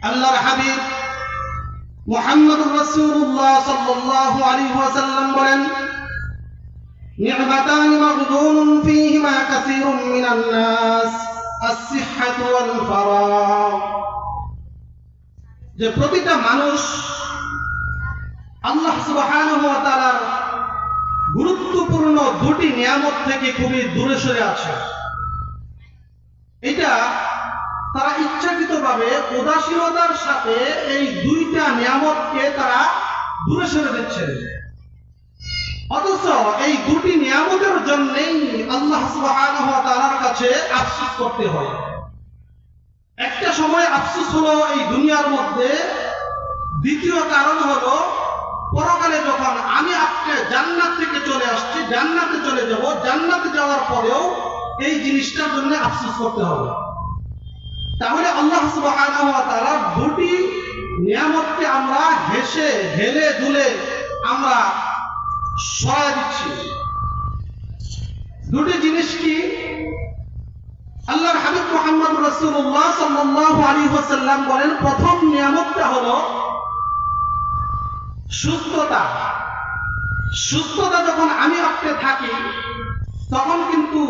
আল্লাহর হাবিব মুহাম্মদুর রাসূলুল্লাহ সাল্লাল্লাহু আলাইহি ওয়াসাল্লাম বলেন, নি'মাতানি মাগবুনুন ফীহিমা কাসীরুম মিনান নাস আস-সিহহাতু ওয়াল ফারাগ। যে প্রতিটা মানুষ আল্লাহ সুবহানাহু ওয়া তাআলার গুরুত্বপূর্ণ দুটি নিয়ামত থেকে খুবই দূরে সরে আছে। এটা তারা ইচ্ছাকৃতভাবে উদাসীনতার সাথে এই দুইটা নিয়ামতকে তারা দূরে সরে দিচ্ছেন। অথচ এই দুটি নিয়ামতের জন্যই আল্লাহ সুবহানাহু ওয়া তাআলার কাছে আফসোস করতে হয়। একটা সময় আফসোস হলো এই দুনিয়ার মধ্যে, দ্বিতীয় কারণ হলো পরকালে যখন আমি আপনি জান্নাত থেকে চলে আসছি, জান্নাতে চলে যাব, জান্নাতে যাওয়ার পরেও এই জিনিসটার জন্য আফসোস করতে হবে। তাহলে আল্লাহ সুবহানাহু ওয়া তাআলা দুটি নিয়ামতকে আমরা হেসে হেলে দুলে আমরা সরাই দিচ্ছি। দুটি জিনিস কি? আল্লাহর হাবিব মুহাম্মদুর রাসূলুল্লাহ সাল্লাল্লাহু আলাইহি ওয়াসাল্লাম বলেন, প্রথম নিয়ামতটা হলো সুস্থতা। সুস্থতা যখন আমি আপনি থাকি তখন কিন্তু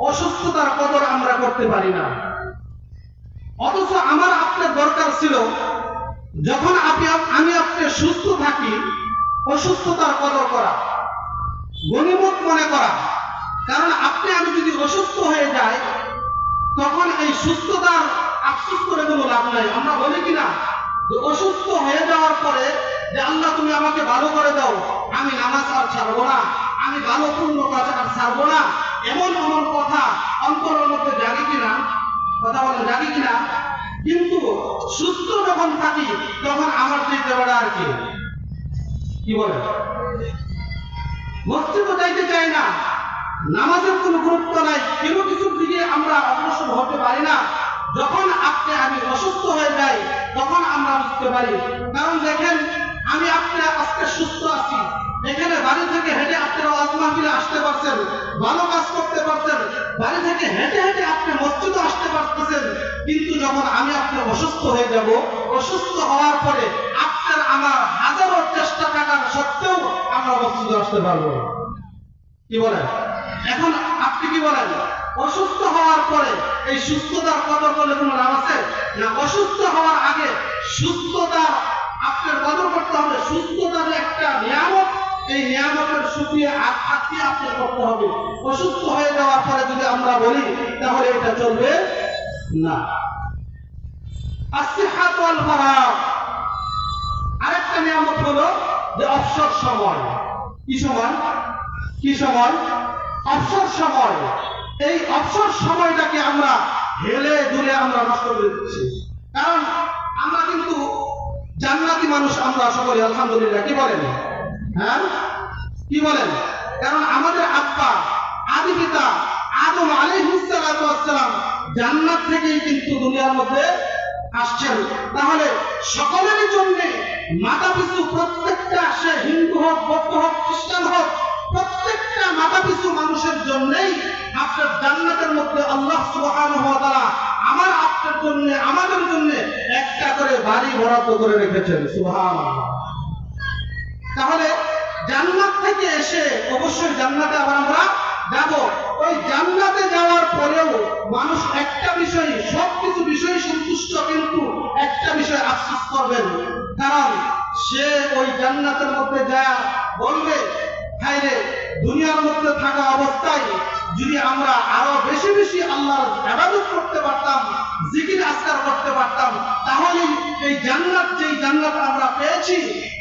অসুস্থতার কদর আমরা করতে পারি না। অথচ আমার আপনার দরকার ছিল যখন আমি আপনি সুস্থ থাকি অসুস্থতার কদর করা, গনিমত মনে করা। কারণ আপনি আমি যদি অসুস্থ হয়ে যাই তখন এই সুস্থতার আফসোস করে কোনো লাভ নাই। আমরা বলি কিনা যে অসুস্থ হয়ে যাওয়ার পরে যে আল্লাহ তুমি আমাকে ভালো করে দাও, আমি নামাজ আর ছাড়বো না, আমি ভালো পূর্ণ কাজ আর ছাড়বো না, এমন এমন কথা অন্তরের মধ্যে জাগে কিনা? কথা বলে জাগে কিনা? কিন্তু সুস্থ যখন থাকি তখন আমার চাইতে বড় আর কি বলে, মসজিদও যাইতে চাই না, নামাজের কোনো গুরুত্ব নাই, কোনো কিছুর দিকে আমরা অগ্রসর হতে পারি না। যখন আপনি আমি অসুস্থ হয়ে যাই তখন আমরা বুঝতে পারি। কারণ দেখেন, আমি আপনি আজকে সুস্থ আছি, এখানে বাড়ি থেকে হেঁটে আপনারা ওয়াজ মাহফিলে আসতে পারছেন, ভালো কাজ করতে পারছেন, বাড়ি থেকে হেঁটে হেঁটে আপনি মসজিদে আসতে পারতেছেন। কিন্তু যখন আমি আপনি অসুস্থ হয়ে যাব, অসুস্থ হওয়ার পরে আপনার আমার হাজারো চেষ্টা থাকার সত্ত্বেও আমরা মসজিদে আসতে পারবো। কি বলেন? এখন আপনি কি বলেন? অসুস্থ হওয়ার পরে এই সুস্থতার কদর করলে কোনো লাভ আছে না? অসুস্থ হওয়ার আগে সুস্থতার আপনার কদর করতে হবে। সুস্থতার একটা নিয়ামত, এই নিয়ামতের শুকরিয়া আজকে আপনি করতে হবে। অসুস্থ হয়ে যাওয়ার পরে যদি আমরা বলি তাহলে এটা চলবে না। আসিহাত ওয়াল ফারাগ, আরেকটা নিয়ামত হলো যে অবসর সময়। কি সময়? কি সময়? অবসর সময়। এই অবসর সময়টাকে আমরা হেলে দুলে আমরা নষ্ট করে দিচ্ছি। কারণ আমরা কিন্তু জান্নাতি মানুষ, আমরা সকলে আলহামদুলিল্লাহ। কি বলেন? হ্যাঁ, কি বলেন? কারণ আমাদের আব্বা আদি পিতা আদম আলাইহিস সালাতু ওয়াস সালাম জান্নাত থেকেই কিন্তু দুনিয়ার মধ্যে আসছেন। তাহলে সকলের জন্য মাথা পিছু প্রত্যেকটা, সে হিন্দু হোক, বৌদ্ধ হোক, খ্রিস্টান হোক, প্রত্যেকটা মাথা পিছু মানুষের জন্যই আপনার জান্নাতের মধ্যে আল্লাহ সুবহানাহু ওয়া তাআলা আমার আপনার জন্য, আমাদের জন্য একটা করে বাড়ি বরাদ্দ করে রেখেছেন। সুবহানাল্লাহ। তাহলে জান্নাত থেকে এসে অবশ্যই জান্নাতে আবার আমরা যাব। ওই জান্নাতে যাওয়ার পরেও মানুষ একটা বিষয়, সবকিছু বিষয় সন্তুষ্ট, কিন্তু একটা বিষয় আফসোস করবেন। কারণ সে ওই জান্নাতের মধ্যে যায় বলবে, হায় রে, দুনিয়ার মধ্যে থাকা অবস্থায় যদি আমরা আরো বেশি বেশি আল্লাহর ইবাদত করতে পারতাম, জিকির আজকার করতে পারতাম, তাহলে এই জান্নাত, যেই জান্নাত আমরা পেয়েছি,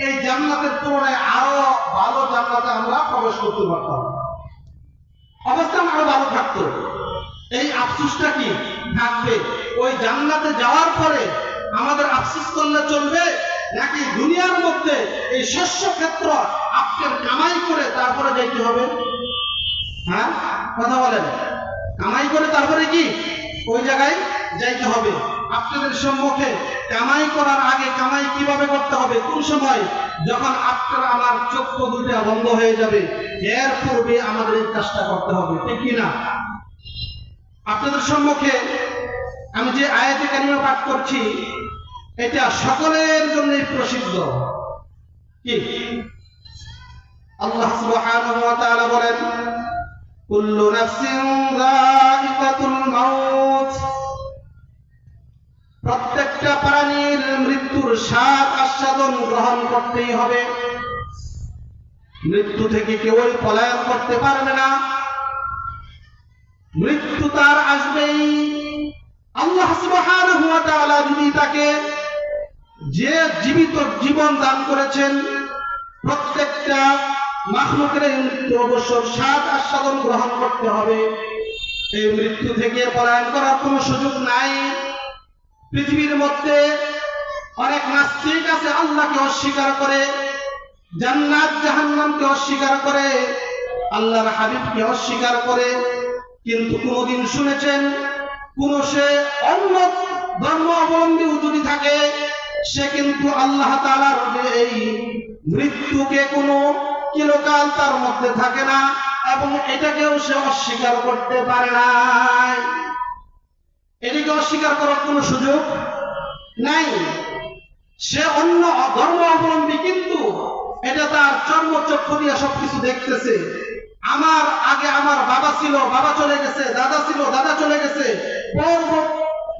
এই জান্নাতের তুলনায় আরো ভালো জান্নাতে আমরা প্রবেশ করতে পারতাম, অবস্থা আরো ভালো থাকতো। এই আফসোসটা কি থাকবে? ওই জান্নাতে যাওয়ার পরে আমাদের আফসোস করলে চলবে, নাকি দুনিয়ার মধ্যে এই শস্য ক্ষেত্র আপনার কামাই করে তারপরে যাইতে হবে? হ্যাঁ, কথা বলেন। কামাই করে তারপরে কি ওই জায়গায় যাইতে হবে? আপনাদের সম্মুখে কামাই করার আগে কামাই কিভাবে করতে হবে, কোন সময়? যখন আপনার আমার চক্ষু দুইটা বন্ধ হয়ে যাবে, এর পূর্বে আমাদের এই কাজটা করতে হবে, ঠিক কি না? আপনাদের সম্মুখে আমি যে আয়াতে কারিমা পাঠ করছি, এটা সকলের জন্যই প্রসিদ্ধ। কি আল্লাহ সুবহানাহু ওয়া তাআলা বলেন, কুল্লু নাফসিন যায়িকাতুল মাউত, প্রত্যেকটা প্রাণীর মৃত্যুর স্বাদ আস্বাদন গ্রহণ করতেই হবে। মৃত্যু থেকে কেউই পলায়ন করতে পারবে না, মৃত্যু তার আসবেই। আল্লাহ সুবহানাহু ওয়া তাআলা যদি তাকে যে জীবিত জীবন দান করেছেন, প্রত্যেকটা মাখলুকের মৃত্যু অবশ্যই স্বাদ আস্বাদন গ্রহণ করতে হবে। এই মৃত্যু থেকে পলায়ন করার কোনো সুযোগ নাই। পৃথিবীর মধ্যে অনেক নাস্তিক আছে, আল্লাহকে অস্বীকার করে, জান্নাত জাহান্নামকে অস্বীকার করে, আল্লাহর হাবিবকে অস্বীকার করে, কিন্তু কোনদিন শুনেছেন কোন সে অন্য ধর্ম অবলম্বী যদি থাকে, সে কিন্তু আল্লাহ তাআলার এই মৃত্যুকে কোনো চিরকাল তার মধ্যে থাকে না, এবং এটাকেও সে অস্বীকার করতে পারে না। এটাকে অস্বীকার করার কোনো সুযোগ নাই। সে অন্য ধর্ম অবলম্বী, কিন্তু এটা তার চর্মচক্ষু দিয়ে সবকিছু দেখতেছে। আমার আগে আমার বাবা ছিল, বাবা চলে গেছে, দাদা ছিল, দাদা চলে গেছে,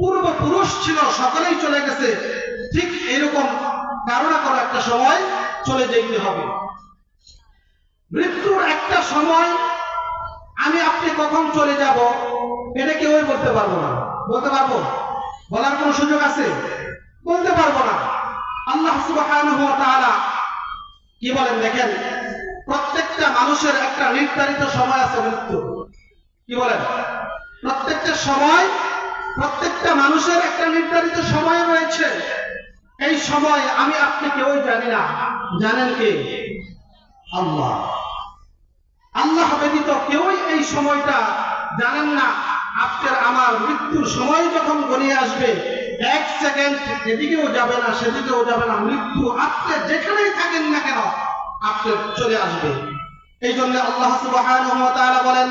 পূর্বপুরুষ ছিল, সকলেই চলে গেছে। ঠিক এরকম কারো না কারো একটা সময় চলে যেতে হবে। মৃত্যুর একটা সময় আমি আপনি কখন চলে যাব এটা কেউই বলতে পারবো না। বলতে পারবো? বলার কোনো সুযোগ আছে? বলতে পারবো না। আল্লাহ সুবহানাহু ওয়া তাআলা কি বলেন দেখেন, প্রত্যেকটা মানুষের একটা নির্ধারিত সময় আছে মৃত্যু। কি বলেন? প্রত্যেকটা সময়, প্রত্যেকটা মানুষের একটা নির্ধারিত সময় রয়েছে। এই সময় আমি আপনি কেউই জানি না। জানেন কে? আল্লাহ। আল্লাহ ব্যতীত কেউই এই সময়টা জানেন না। আপনার আমার মৃত্যুর সময় যখন গড়িয়ে আসবে, এক সেকেন্ড এদিকেও যাবে না, সেদিকেও যাবে না, মৃত্যু আপনি যেখানেই থাকেন না কেন আপনার চলে আসবে। এই জন্য আল্লাহ সুবহানাহু ওয়া তাআলা বলেন,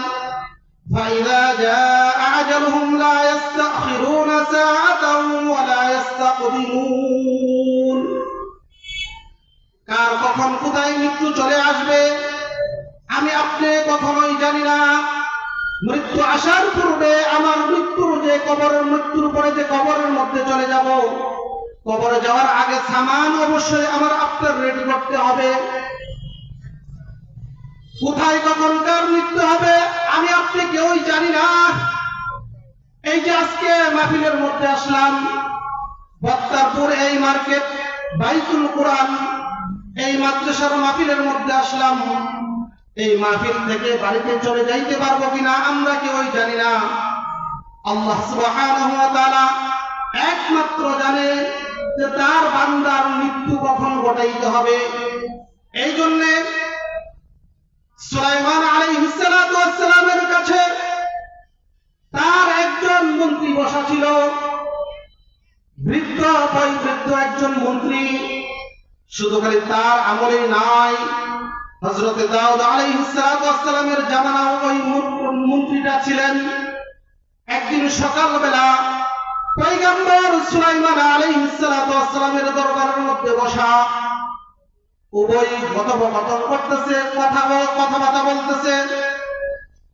ফাইযা জাআ আজালুহুম লা ইস্তাখিরুনা সাআতান ওয়া লা ইস্তাকদিমুন। কার কখন কোথায় মৃত্যু চলে আসবে আমি আপনি কখনোই জানি না। মৃত্যু আসার পূর্বে আমার মৃত্যুর যে কবরের মৃত্যুর পরে যে কবরের মধ্যে চলে যাব, কবরে যাওয়ার আগে সামান অবশ্যই আমার আপনার রেডি করতে হবে। কোথায় কখনকার মৃত্যু হবে আমি আপনি কেউই জানি না। এই যে আজকে মাহফিলের মধ্যে আসলাম, বক্তারপুর এই মার্কেট বাইতুল কুরআন এই মাদ্রাসার মাহফিলের মধ্যে আসলাম, এই মাহফিল থেকে বাড়িতে চলে যাইতে পারবো কিনা আমরা কেউই জানি না। আল্লাহ সুবহানাহু ওয়া তাআলা একমাত্র জানে যে তার বান্দার মৃত্যু কখন ঘটাইতে হবে। এই জন্য সুলাইমান আলাইহিস সালাতু ওয়াস সালামের কাছে তার একজন মন্ত্রী বসা ছিল, বৃদ্ধ বয়োবৃদ্ধ একজন মন্ত্রী। শুধু খালি তার আমলেই নাই, হযরত দাউদ আলাইহিস সালাতু ওয়াস সালামের জামানাও ওই মন্ত্রীটা ছিলেন। একদিন সকালবেলা পয়গম্বর সুলাইমান আলাইহিস সালাতু ওয়াস সালামের দরবারের মধ্যে বসা, উভয় কথোপকথন করতেছে, কথাবার্তা বলতেছে।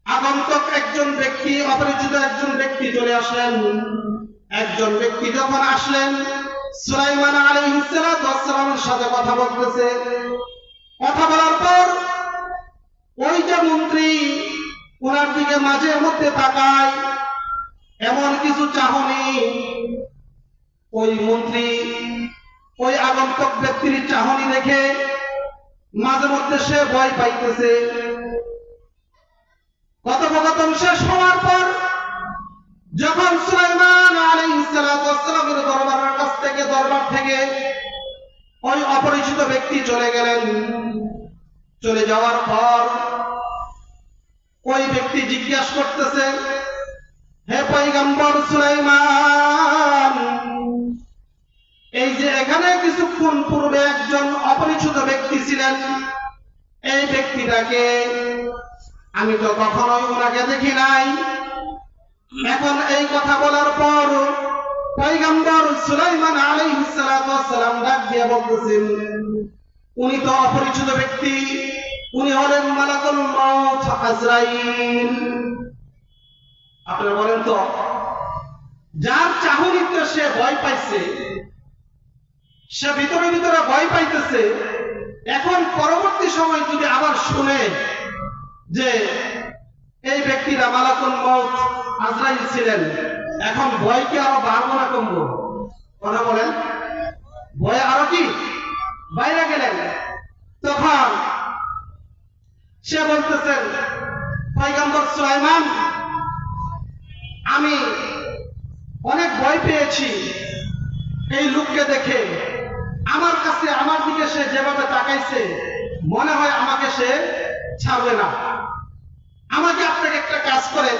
আগন্তুক একজন ব্যক্তি, অপরিচিত একজন ব্যক্তি চলে আসলেন। একজন ব্যক্তি যখন আসলেন, সুলাইমান আলাইহিস সালাতু ওয়াস সালামের সাথে কথা বলতেছে। কথা বলার পর ওই যে মন্ত্রী ওনার দিকে মাঝে মধ্যে তাকায়, এমন কিছু চাহনি ওই মন্ত্রী ওই আগন্তুক ব্যক্তির চাহনি দেখে মাঝে মধ্যে সে ভয় পাইতেছে। কথোপকথন শেষ হওয়ার পর যখন সুলাইমান আলাইহিস সালাতু ওয়াস সালামের দরবার থেকে ওই অপরিচিত ব্যক্তি চলে গেলেন, চলে যাওয়ার পর ওই ব্যক্তি জিজ্ঞাসা করতেছে, হে পয়গম্বর সুলাইমান, এই যে এখানে কিছুক্ষণ পূর্বে একজন অপরিচিত ব্যক্তি ছিলেন, এই ব্যক্তিটাকে আমি তো কখনোই ওনাকে দেখি নাই। এখন এই কথা বলার পর পয়গম্বর সুলাইমান আলাইহিস দিয়ে বলতেছেন, উনি তো অপরিচিত ব্যক্তি, উনি হলেন মালাকুল মউত আজরাইল। আপনারা বলেন তো, যার চাহনিতে সে ভয় পাইছে, সে ভিতরে ভিতরে ভয় পাইতেছে, এখন পরবর্তী সময় যদি আবার শুনে যে এই ব্যক্তিরা মালাকুল মউত আজরাইল ছিলেন, এখন ভয় কি আরো বাড়বো না কমবো? কথা বলেন, ভয় আরো কি বাইরে গেলেন? তখন সে বলতেছেন, পয়গম্বর সুলাইমান, আমি অনেক ভয় পেয়েছি এই লোককে দেখে। আমার কাছে, আমার দিকে সে যেভাবে তাকাইছে, মনে হয় আমাকে সে ছাড়বে না। আমাকে আপনাকে একটা কাজ করেন,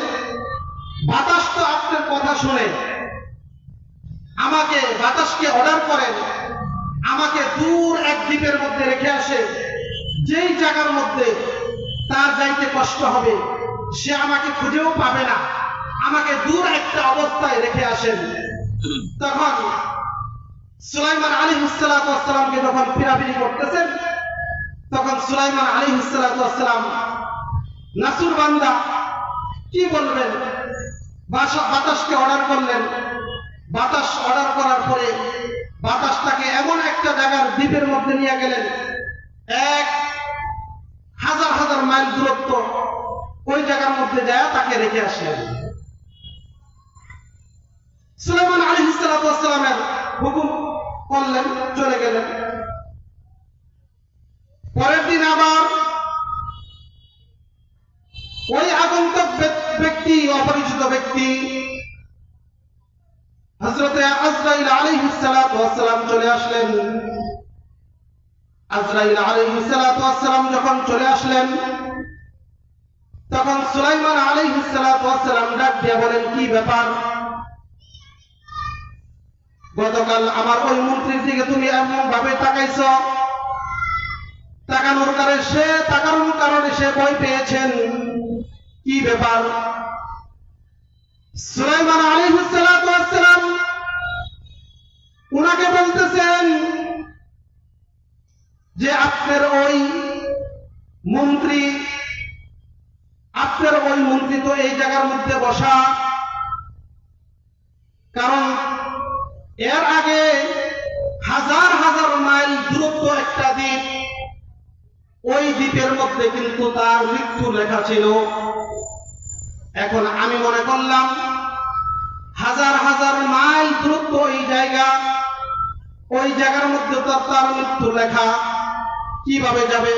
বাতাস তো আপনার কথা শুনে, আমাকে বাতাসকে অর্ডার করেন, আমাকে দূর এক দ্বীপের মধ্যে রেখে আসে, যেই জায়গার মধ্যে তার যাইতে কষ্ট হবে, সে আমাকে খুঁজেও পাবে না, আমাকে দূর একটা অবস্থায় রেখে আসেন। তখন সুলাইমান আলাইহিস সালাতু ওয়াস সালামকে যখন পিরাপিরি করতেছেন, তখন সুলাইমান আলাইহিস সালাতু ওয়াস সালাম নাসুর বান্দা কি বলবেন, বাতাসকে অর্ডার করলেন। বাতাস অর্ডার করার পরে বাতাসটাকে এমন একটা জায়গার দ্বীপের মধ্যে নিয়ে গেলেন, 1000 মাইল দূরত্ব, ওই জায়গার মধ্যে যায় তাকে রেখে আসলেন। সুলাইমান আলাইহিস সালাতু ওয়াস সালামের হুকুম করলেন, চলে গেলেন। পরের দিন আবার ওই আগন্তুক ব্যক্তি, অপরিচিত ব্যক্তি হযরতে আজরাইল আলাইহিস সালাতু ওয়াস সালাম চলে আসলেন। আজরাইল আলাইহিস সালাতু ওয়াস সালাম যখন চলে আসলেন, তখন সুলাইমান আলাইহিস সালাতু ওয়াস সালাম ডাক দিয়ে বলেন, কি ব্যাপার? গতকাল আমার ওই মন্ত্রীর দিকে তুমি এমন ভাবে তাকাইছো, তাকানোর কারণে সে ভয় পেয়েছেন, কি ব্যাপার? সুলাইমান আলাইহিস সালাতু ওয়াস সালাম উনাকে বলতেছেন যে আপনার ওই মন্ত্রী তো এই জায়গার মধ্যে বসা, কারণ এর আগে 1000 মাইল দূরত্ব একটা দ্বীপ, ওই দ্বীপের মধ্যে কিন্তু তার মৃত্যু লেখা ছিল। এখন আমি মনে করলাম 1000 মাইল দূরত্ব ওই জায়গার মধ্যে তো তার মৃত্যু লেখা, কিভাবে যাবে?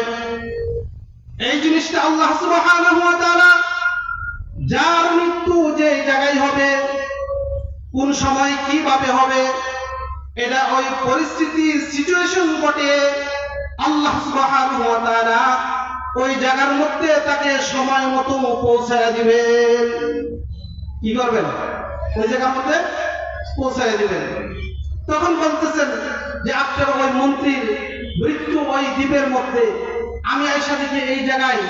এই জিনিসটা আল্লাহ সুবহানাহু ওয়া তাআলা, যার মৃত্যু যে জায়গায় হবে, কোন সময় কিভাবে হবে, এটা ওই পরিস্থিতি সিচুয়েশন ঘটে আল্লাহ সুবহানাহু ওয়া তাআলা ওই জায়গার মধ্যে তাকে সময় মতো পৌঁছায় দিবেন। কি করবেন? ওই জায়গার মধ্যে পৌঁছায় দিবেন। তখন বলতেছেন যে আপনার ওই মন্ত্রীর মৃত্যু ওই দ্বীপের মধ্যে, আমি আয়েশা দেখি এই জায়গায়,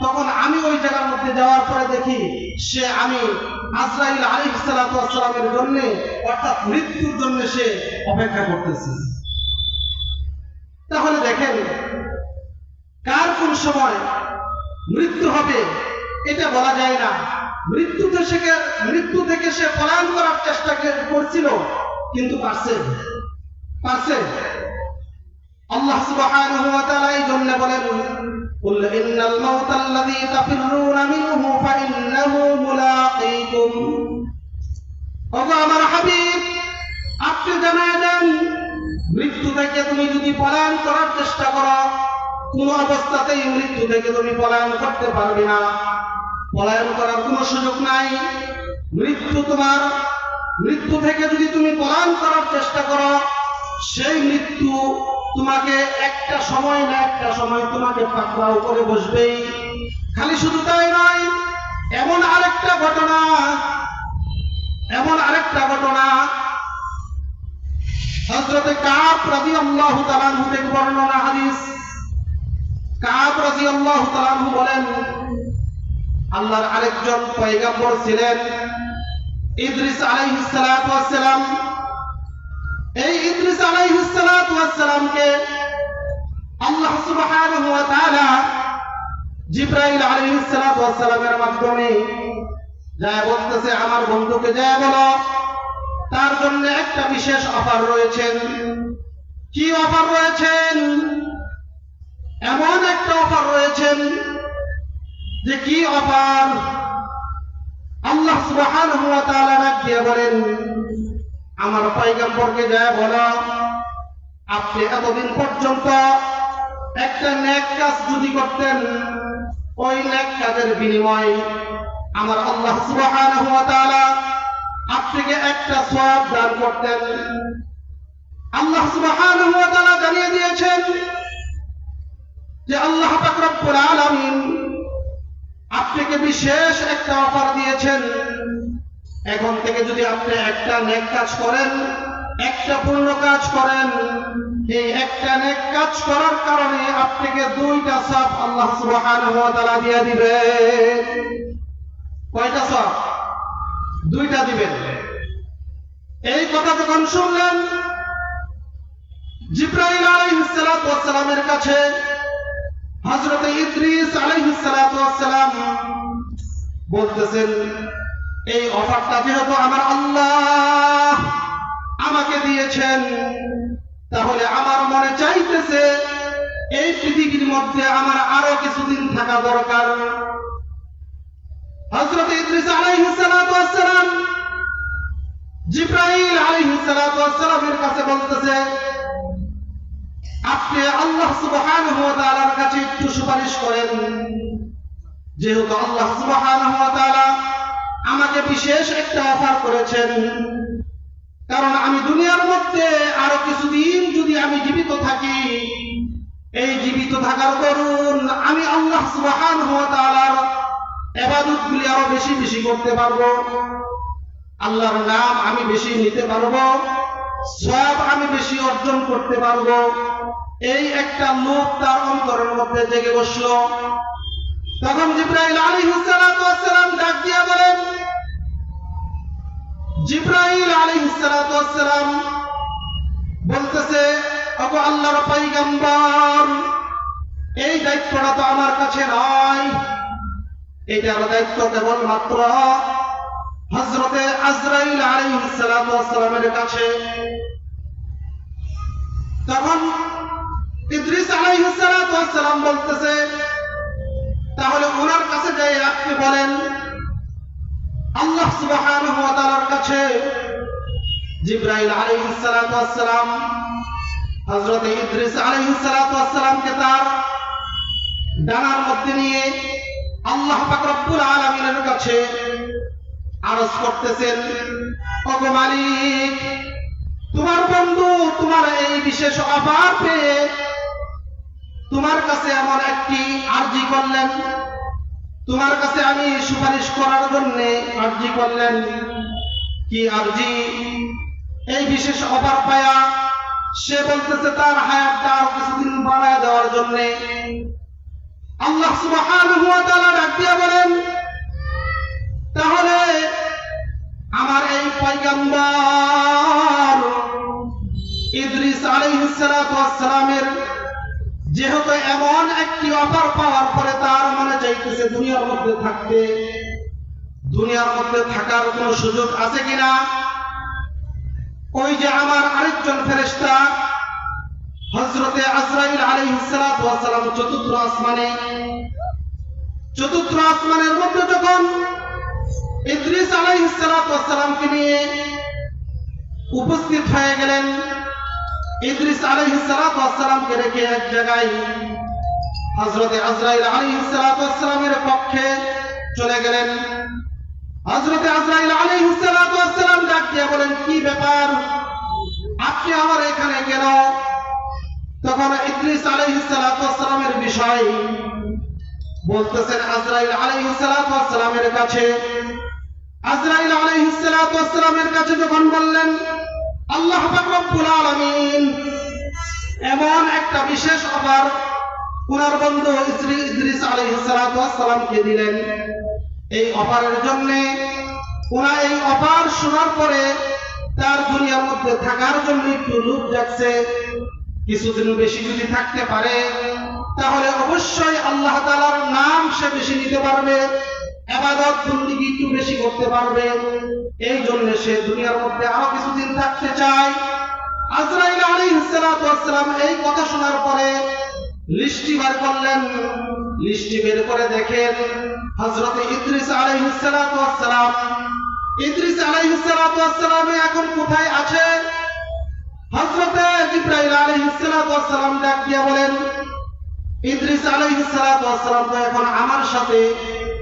তখন আমি ওই জায়গার মধ্যে যাওয়ার পরে দেখি আমি আজরাইল আলাইহিস সালাতু ওয়াস সালামের জন্য, অর্থাৎ মৃত্যুর জন্য সে অপেক্ষা করতেছে। তাহলে দেখেন, কার কোন সময় মৃত্যু হবে এটা বলা যায় না। মৃত্যু থেকে সে পলায়ন করার চেষ্টা করছিল, কিন্তু পারছে। আল্লাহ সুবহানাহু ওয়া তাআলা এই জন্য বলেন, কুল ইন্নাল মাউতাল্লাযী তাফিররুনা মিনহু ফাইন্নাহু মুলাকীকুম। ওগো আমার হাবিব, আপনি জানায় দেন, মৃত্যু থেকে তুমি যদি পলায়ন করার চেষ্টা করো, কোন অবস্থাতেই মৃত্যু থেকে তুমি পলায়ন করতে পারবে না। পলায়ন করার কোনো সুযোগ নাই। মৃত্যু থেকে যদি তুমি পলায়ন করার চেষ্টা করো, সেই মৃত্যু তোমাকে একটা সময় না একটা সময় তোমাকে পাকড়াও করে বসবেই। খালি শুধু তাই নয়, এমন আরেকটা ঘটনা হযরতে কাব রাদিয়াল্লাহু তাআলা আনহু থেকে বর্ণনা হাদিস। কাব রাদিয়াল্লাহু তাআলা আনহু বলেন, আল্লাহর আরেকজন পয়গম্বর ছিলেন ইদ্রিস আলাইহিস সালাতু ওয়াস সালাম। এই ইদ্রিস আলাইহিস সালাতু ওয়াস সালাম জিবরাইল আলাইহিস সালাতু ওয়াস সালামের মাধ্যমে যায় বলতেছে আমার বন্ধুকে যায় বলো তার জন্য একটা বিশেষ অফার রয়েছেন। কি অফার রয়েছেন? এমন একটা অফার রয়েছেন যে কি অফার? আল্লাহ সুবহানাহু ওয়া তাআলা ডাক দিয়ে বলেন আমার পয়গম্বরকে যায় বলো আপনি এতদিন পর্যন্ত একটা নেক কাজ যদি করতেন ওই নেক কাজের বিনিময়ে আমার আল্লাহ সুবহানাহু ওয়া তাআলা আপনাকে একটা সওয়াব দান করতেন। আল্লাহ সুবহানাহু ওয়া তাআলা জানিয়ে দিয়েছেন যে আল্লাহ পাক রব্বুল আলামিন আপনাকে বিশেষ একটা অফার দিয়েছেন। এখন থেকে যদি আপনি একটা নেক কাজ করেন, একটা পূর্ণ কাজ করেন, এই একটা নেক কাজ করার কারণে আপনাকে দুইটা সওয়াব আল্লাহ সুবহানাহু ওয়া তাআলা দিয়ে দিবেন। কয়টা সওয়াব? দুইটা দিবেন। এই কথা যখন শুনলেন জিবরাইল আলাইহিস সালাতু ওয়াস সালামের কাছে হযরত ইদ্রিস আলাইহিস সালাতু ওয়াস সালাম বলতেছেন এই অফারটা যেহেতু আমার আল্লাহ আমাকে দিয়েছেন তাহলে আমার মনে চাইতেছে এই পৃথিবীর মধ্যে আমার আরো কিছুদিন থাকা দরকার। হযরত ইদ্রিস আলাইহিস সালাতু ওয়াস সালাম জিবরাইল আলাইহিস সালাতু ওয়াস সালামের কাছে বলতেছে আপনি আল্লাহ সুবহানাহু ওয়া তাআলার কাছে একটু সুপারিশ করেন, যেহেতু আল্লাহ সুবহানাহু ওয়া তাআলা আমাকে বিশেষ একটা অফার করেছেন। কারণ আমি দুনিয়ার মধ্যে আরো কিছুদিন যদি আমি জীবিত থাকি, এই জীবিত থাকার দরুন আমি আল্লাহ সুবহানাহু ওয়া তাআলার ইবাদতগুলি আরো বেশি বেশি করতে পারবো, আল্লাহর নাম আমি বেশি নিতে পারবো, সওয়াব আমি বেশি অর্জন করতে পারবো। এই একটা লোভ তার অন্তরের মধ্যে জেগে বসলো। তখন জিবরাইল আলাইহিস সালাতু ওয়াস সালাম ডাক দিয়ে বলেন জিবরাইল আলাইহিস সালাতু ওয়াস সালাম বলতেছে ওগো আল্লাহর পয়গম্বর এই দায়িত্বটা তো আমার কাছে নয়, এটার দায়িত্ব কেবলমাত্র হযরতে আজরাইল আলাইহিস সালাতু ওয়াস সালামের কাছে। তখন ইদ্রিস আলাইহিস সালাতু ওয়াস সালাম বলতেছে তাহলে ওনার কাছে যাই আপনি বলেন আল্লাহ সুবহানাহু ওয়া তাআলার কাছে। জিবরাইল আলাইহিস সালাতু ওয়াস সালাম হযরত ইদ্রিস আলাইহিস সালাতু ওয়াস সালামকে তার ডানার মধ্যে নিয়ে আল্লাহ পাক রব্বুল আলামিনের কাছে আরজ করতেছেন ওগো মালিক তোমার বন্ধু তোমার এই বিশেষ অফার পেয়ে তোমার কাছে এমন একটি আরজি করলেন, তোমার কাছে আমি সুপারিশ করার জন্য আরজি করলেন। কি আরজি? এই বিশেষ অফার পায়া সে বলতেছে তার হায়াতটা আরো কিছুদিন বাড়ায় দেওয়ার জন্য। আল্লাহ সুবহানাহু ওয়া তাআলা ডাক দিয়ে বলেন তাহলে আমার এই পয়গম্বর ইদ্রিস আলাইহিস সালাতু ওয়াস সালামের যেহেতু এমন একটি অফার পাওয়ার পরে তার মনে চাইতেছে দুনিয়ার মধ্যে থাকতে, দুনিয়ার মধ্যে থাকার কোনো সুযোগ আছে কিনা। ওই যে আমার আরেকজন ফেরেশতা হযরতে আজরাইল আলাইহিস সালাতু ওয়াস সালাম চতুর্থ আসমানের মধ্যে যখন ইদ্রিস আলাইহিস সালাতু ওয়াস সালামকে নিয়ে উপস্থিত হয়ে গেলেন, ইদ্রিস আলাইহিস সালাতু ওয়াস সালামকে রেখে এক জায়গায় হযরতে আজরাইল আলাইহিস সালাতু ওয়াস সালামের পক্ষে চলে গেলেন। হযরতে আজরাইল আলাইহিস সালাতু ওয়াস সালাম ডাক দিয়ে বলেন কি ব্যাপার আপনি আমার এখানে কেন? তখন ইদ্রিস আলাইহিস সালাতু ওয়াস সালামের বিষয় বলতেছেন আজরাইল আলাইহিস সালাতু ওয়াস সালামের কাছে। আজরাইল আলাইহিস সালাতু ওয়াস সালামের কাছে যখন বললেন আল্লাহ পাক রব্বুল আলামিন এমন একটা বিশেষ অফার ওনার বন্ধু ইদ্রিস আলাইহিস সালাতু ওয়াস সালামকে দিলেন, এই অফারের জন্য ওনা এই অফার শোনার পরে তার দুনিয়ার মধ্যে থাকার জন্য একটু লোভ জাগছে, কিছুদিন বেশি যদি থাকতে পারে তাহলে অবশ্যই আল্লাহ তাআলার নাম সে বেশি নিতে পারবে, ইবাদত বন্দেগী একটু বেশি করতে পারবে। এই জন্য সে দুনিয়ার মধ্যে আরো কিছুদিন থাকতে চায়। আজরাইল আলাইহিস সালাতু ওয়াস সালাম এই কথা শোনার পরে লিস্টি বার করলেন। লিস্টি বের করে দেখেন হযরত ইদ্রিস আলাইহিস সালাতু ওয়াস সালাম, ইদ্রিস আলাইহিস সালাতু ওয়াস সালাম এখন কোথায় আছে? হযরত জিবরাইল আলাইহিস সালাতু ওয়াস সালাম ডাক দিয়ে বলেন, ইদ্রিস আলাইহিস সালাতু ওয়াস সালাম তো এখন আমার সাথে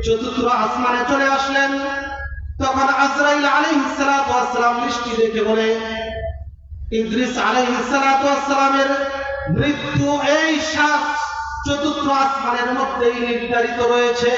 চতুর্থ আসমানে চলে আসলেন। তখন আজরাইল আলাইহিস সালাতু ওয়াস সালাম লিস্টি দেখে বলে, ইদ্রিস আলাইহিস সালাতু ওয়াস সালামের মৃত্যু এই চতুর্থ আসমানের মধ্যেই নির্ধারিত রয়েছে।